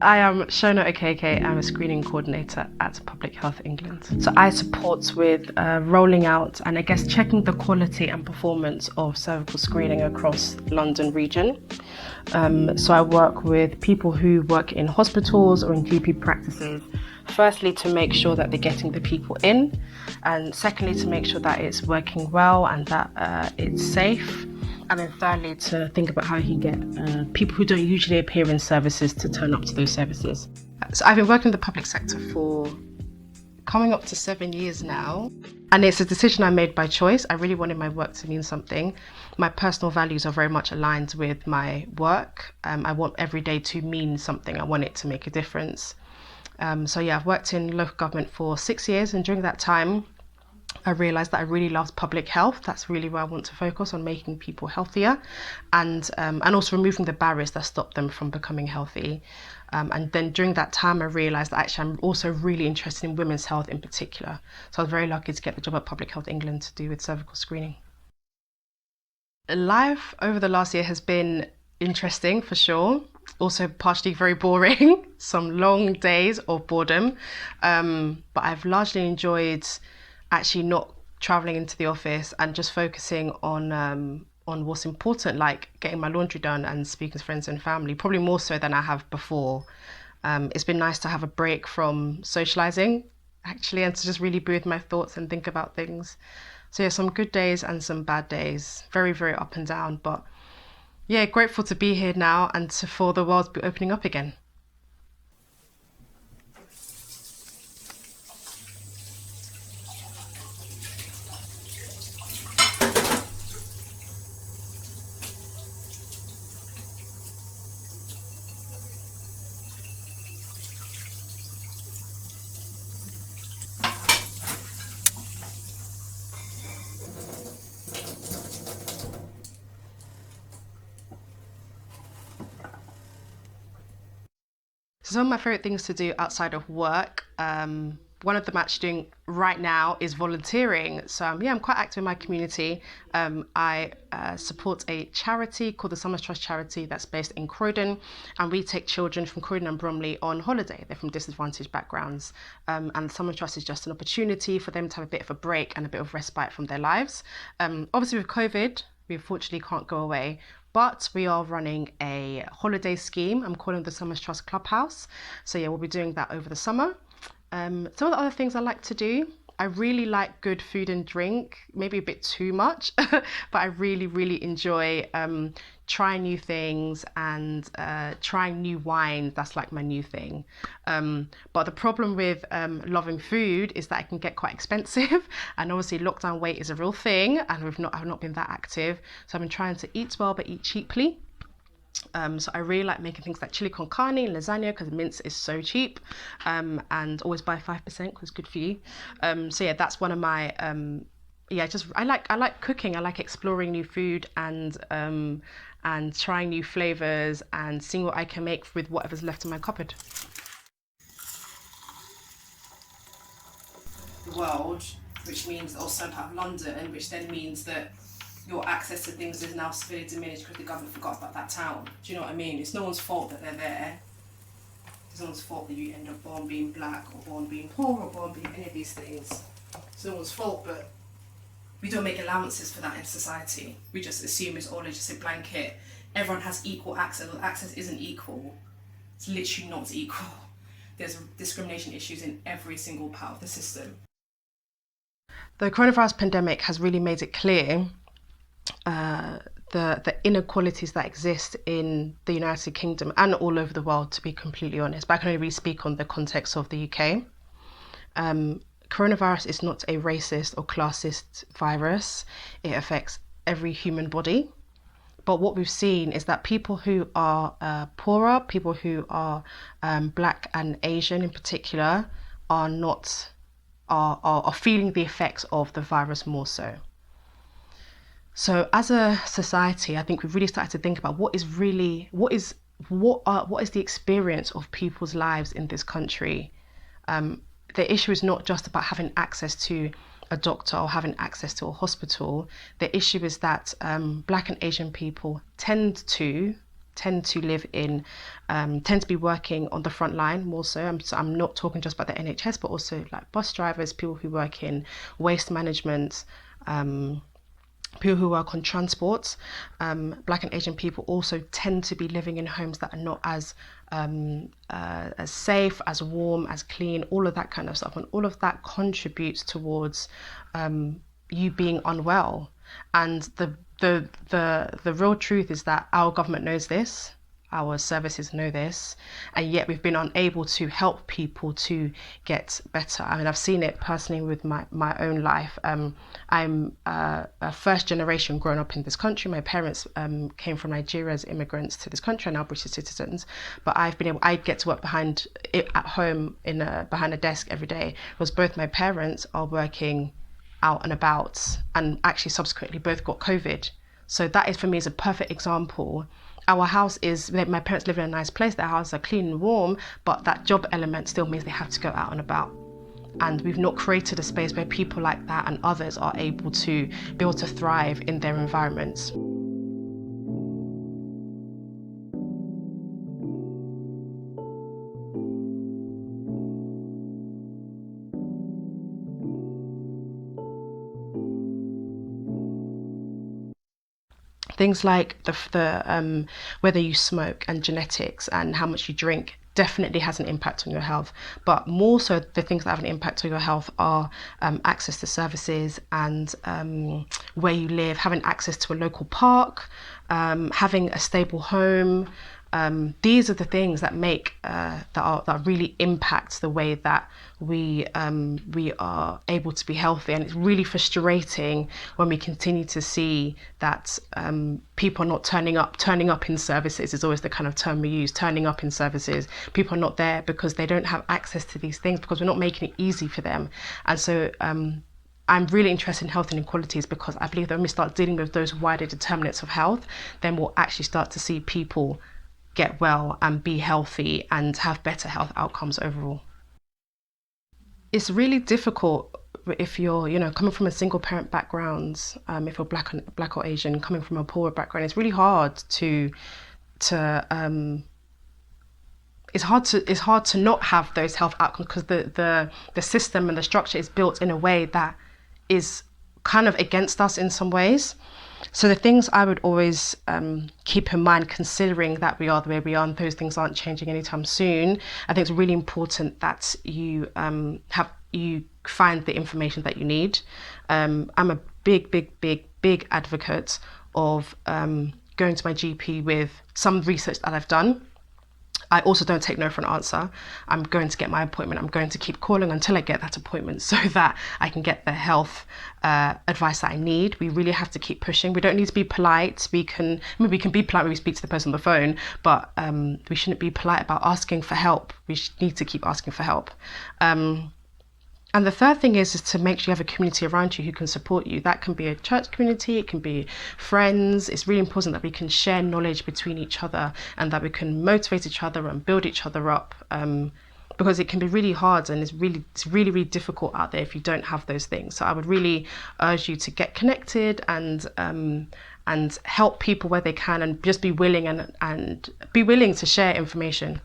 I am Shona Okeke. I'm a screening coordinator at Public Health England. So I support with rolling out and I guess checking the quality and performance of cervical screening across London region. So I work with people who work in hospitals or in GP practices. Firstly, to make sure that they're getting the people in, and secondly, to make sure that it's working well and that it's safe. And then thirdly, to think about how you can get people who don't usually appear in services to turn up to those services. So I've been working in the public sector for coming up to 7 years now. And it's a decision I made by choice. I really wanted my work to mean something. My personal values are very much aligned with my work. I want every day to mean something. I want it to make a difference. So yeah, I've worked in local government for 6 years, and during that time, I realised that I really loved public health. That's really where I want to focus on, making people healthier, and also removing the barriers that stop them from becoming healthy. And then during that time, I realised that actually I'm also really interested in women's health in particular. So I was very lucky to get the job at Public Health England to do with cervical screening. Life over the last year has been interesting for sure. Also partially very boring, some long days of boredom. But I've largely enjoyed actually not traveling into the office and just focusing on what's important, like getting my laundry done and speaking to friends and family, probably more so than I have before. It's been nice to have a break from socializing, actually, and to just really be with my thoughts and think about things. So yeah, some good days and some bad days, very, very up and down. But yeah, grateful to be here now and for the world to be opening up again. So some of my favorite things to do outside of work, one of them actually doing right now is volunteering. So yeah, I'm quite active in my community. I support a charity called the Summers Trust charity that's based in Croydon, and we take children from Croydon and Bromley on holiday. They're from disadvantaged backgrounds, and the Summers Trust is just an opportunity for them to have a bit of a break and a bit of respite from their lives. Obviously with COVID, we unfortunately can't go away, but we are running a holiday scheme. I'm calling the Summers Trust Clubhouse. So yeah, we'll be doing that over the summer. Some of the other things I like to do, I really like good food and drink, maybe a bit too much, but I really, really enjoy trying new things and trying new wines. Not like my new thing. But the problem with loving food is that it can get quite expensive, and obviously lockdown weight is a real thing, and I've not been that active. So I've been trying to eat well but eat cheaply. So I really like making things like chili con carne and lasagna because mince is so cheap, and always buy 5% because it's good for you. So yeah, that's one of my yeah. Just I like cooking. I like exploring new food and trying new flavors and seeing what I can make with whatever's left in my cupboard. The world, which means also part of London, which then means that your access to things is now severely diminished because the government forgot about that town. Do you know what I mean? It's no one's fault that they're there. It's no one's fault that you end up born being black or born being poor or born being any of these things. It's no one's fault, but we don't make allowances for that in society. We just assume it's all just a blanket. Everyone has equal access. Well, access isn't equal. It's literally not equal. There's discrimination issues in every single part of the system. The coronavirus pandemic has really made it clear the inequalities that exist in the United Kingdom and all over the world, to be completely honest. But I can only really speak on the context of the UK. Coronavirus is not a racist or classist virus. It affects every human body. But what we've seen is that people who are poorer, people who are Black and Asian in particular, are feeling the effects of the virus more so. So as a society, I think we've really started to think about what is the experience of people's lives in this country. The issue is not just about having access to a doctor or having access to a hospital. The issue is that Black and Asian people tend to, tend to live in, tend to be working on the front line more so. I'm not talking just about the NHS, but also like bus drivers, people who work in waste management, people who work on transport. Black and Asian people also tend to be living in homes that are not as safe, as warm, as clean, all of that kind of stuff. And all of that contributes towards you being unwell. And the real truth is that our government knows this, our services know this, and yet we've been unable to help people to get better. I mean, I've seen it personally with my own life. I'm a first generation grown up in this country. My parents came from Nigeria as immigrants to this country and now British citizens. But I get to work behind it at home behind a desk every day, because both my parents are working out and about, and actually subsequently both got COVID. So that is, for me, is a perfect example. Our house is, my parents live in a nice place, their houses are clean and warm, but that job element still means they have to go out and about. And we've not created a space where people like that and others are able to thrive in their environments. Things like the whether you smoke and genetics and how much you drink definitely has an impact on your health, but more so the things that have an impact on your health are access to services and where you live, having access to a local park, having a stable home. These are the things that make that really impact the way that we are able to be healthy. And it's really frustrating when we continue to see that people are not turning up in services is always the kind of term we use. Turning up in services, people are not there because they don't have access to these things, because we're not making it easy for them. And so I'm really interested in health inequalities, because I believe that when we start dealing with those wider determinants of health, then we'll actually start to see people get well and be healthy and have better health outcomes overall. It's really difficult if you're, coming from a single parent background, if you're black or Asian, coming from a poor background. It's really hard to it's hard to not have those health outcomes, because the system and the structure is built in a way that is kind of against us in some ways. So the things I would always keep in mind, considering that we are the way we are and those things aren't changing anytime soon, I think it's really important that you find the information that you need. I'm a big advocate of going to my GP with some research that I've done. I also don't take no for an answer. I'm going to get my appointment. I'm going to keep calling until I get that appointment so that I can get the health advice that I need. We really have to keep pushing. We don't need to be polite. We can be polite when we speak to the person on the phone, but we shouldn't be polite about asking for help. We need to keep asking for help. And the third thing is to make sure you have a community around you who can support you. That can be a church community, it can be friends. It's really important that we can share knowledge between each other and that we can motivate each other and build each other up. Because it can be really hard and it's really difficult out there if you don't have those things. So I would really urge you to get connected and help people where they can, and just be willing and be willing to share information,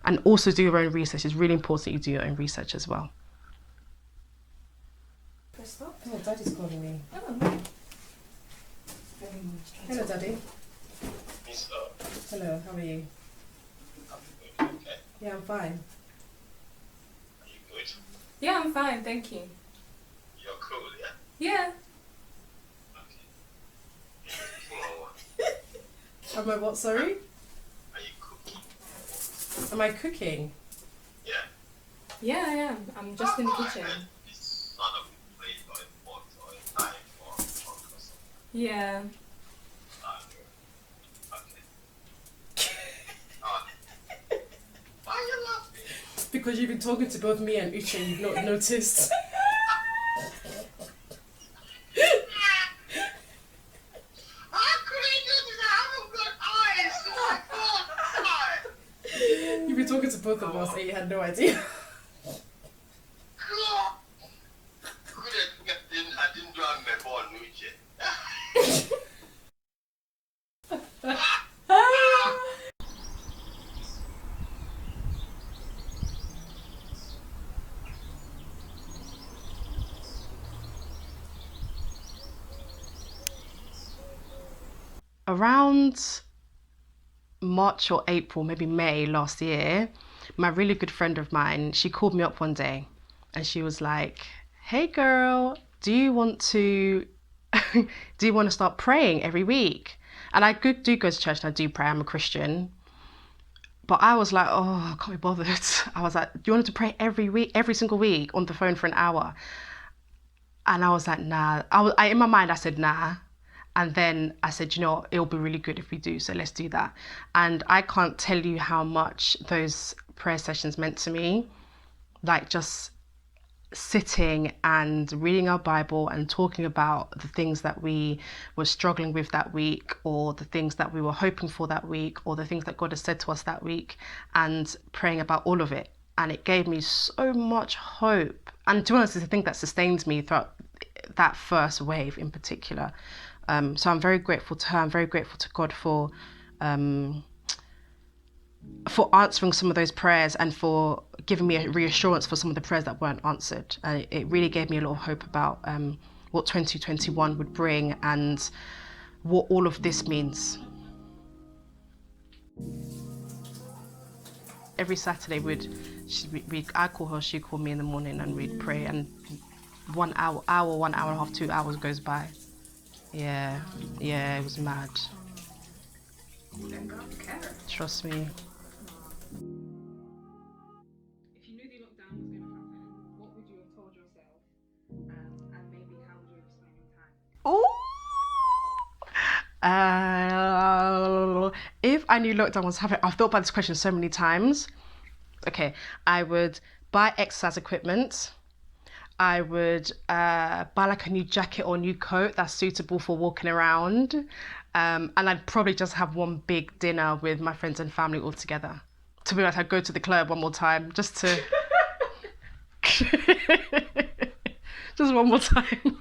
and also do your own research. It's really important that you do your own research as well. Oh, Daddy's calling me. Oh. Hello, Daddy. Hello, how are you? I'm good, okay? Yeah, I'm fine. Are you good? Yeah, I'm fine, thank you. You're cool, yeah? Yeah. Okay. Am I what, sorry? Are you cooking? Am I cooking? Yeah. Yeah, I am. I'm just in the kitchen. It's not a plate or a pot or a knife or a fork or something. Yeah. Okay. Why are you laughing? Because you've been talking to both me and Uche and you've not noticed. How could I do this? I haven't got eyes. Oh my God. You've been talking to both of us and you had no idea. I didn't do my ball, Nuche. around March or April, maybe May last year, my really good friend of mine, she called me up one day and she was like, hey girl, do you want to start praying every week? And I do go to church and I do pray. I'm a Christian. But I was like, oh, I can't be bothered. I was like, do you want to pray every week, every single week on the phone for an hour? And I was like, nah. In my mind, I said, nah. And then I said, you know, it'll be really good if we do. So let's do that. And I can't tell you how much those prayer sessions meant to me. Like just sitting and reading our Bible and talking about the things that we were struggling with that week, or the things that we were hoping for that week, or the things that God has said to us that week, and praying about all of it. And it gave me so much hope. And to be honest, it's the thing that sustained me throughout that first wave in particular. So I'm very grateful to her. I'm very grateful to God for answering some of those prayers and for giving me a reassurance for some of the prayers that weren't answered. And it really gave me a lot of hope about what 2021 would bring and what all of this means. Every Saturday I'd call her, she'd call me in the morning, and we'd pray, and 1 hour, 1 hour and a half, 2 hours goes by. Yeah, it was mad. Trust me. If you knew the lockdown was going to happen, what would you have told yourself? And maybe how would you have spent your time? Ooh. If I knew lockdown was happening, I've thought about this question so many times. Okay, I would buy exercise equipment. I would buy like a new jacket or new coat that's suitable for walking around. And I'd probably just have one big dinner with my friends and family all together. To be honest, I'd go to the club one more time just to... just one more time.